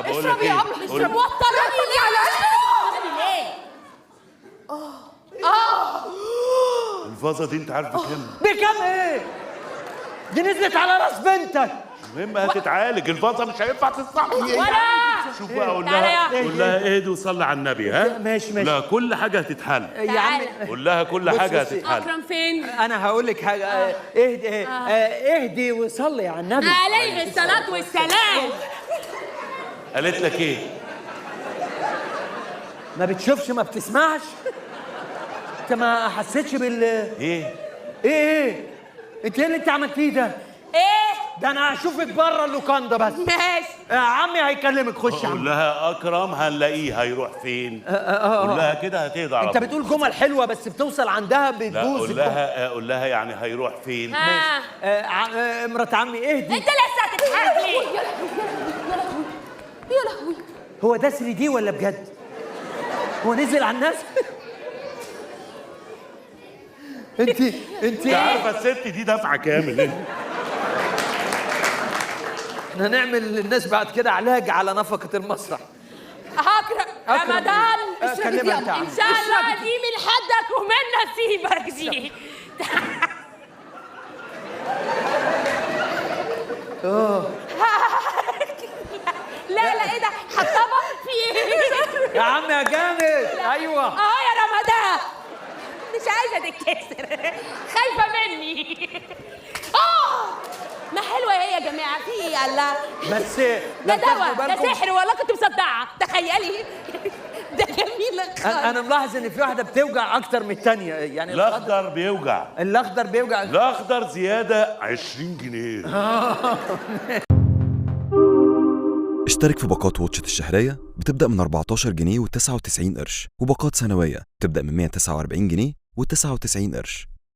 اشرب يا عم اشرب وطرني على ليه؟ الفازه دي انت عارف بكام؟ بكام ايه؟ دي نزلت على راس بنتك. المهم هتتعالج، الفازه مش هينفع تصلح. ولا شوف بقى، قول تعالى لها يا قول لها اهدي وصلي على النبي. ها ماشي لا كل حاجه هتتحل. يا عم قول لها كل بص حاجه بص، هتتحل. اكرم فين؟ انا هقول لك حاجه. اهدي اهدي وصلي على النبي عليه الصلاه والسلام. قالت لك ايه؟ ما بتشوفش ما بتسمعش. انت ما حسيتش بال ايه انت ايه اللي انت عملتيه ده؟ ايه ده انا هشوفك بره اللوكاندا بس. ماشي عمي هيكلمك. خش يا قول عم. لها اكرم هنلاقيه هيروح فين. قول لها كده هتهدى على انت طول. بتقول جمل حلوه بس بتوصل عندها لا بتبوظ. قول لها يعني هيروح فين. مرات عمي اهدي. انت لسه هتتحاسبي. يا لهوي هو ده 3 دي ولا بجد؟ هو نزل على الناس؟ انت عارفه الست دي دافعه كامل. احنا هنعمل للناس بعد كده علاج على نفقه المسرح. اكرم رمضان كلمها انت. ان شاء الله دي من حدك ومن نصيبك دي. لا ايه ده حطبه في ايه؟ يا عم يا جامد. ايوه يا رمضان مش عايزه تتكسر خايفه مني. ما حلوه ايه يا جماعه في ايه؟ الله بس ده دواء ده سحر والله كنت مصدعه تخيلي. ده جميل خالص. انا ملاحظ ان في واحده بتوجع اكتر من الثانيه يعني. الاخضر بيوجع. الاخضر بيوجع. الاخضر زياده 20 جنيه. اشترك في باقات واتشت الشهرية بتبدأ من 14 جنيه و99 قرش، وباقات سنوية بتبدأ من 149 جنيه و99 قرش.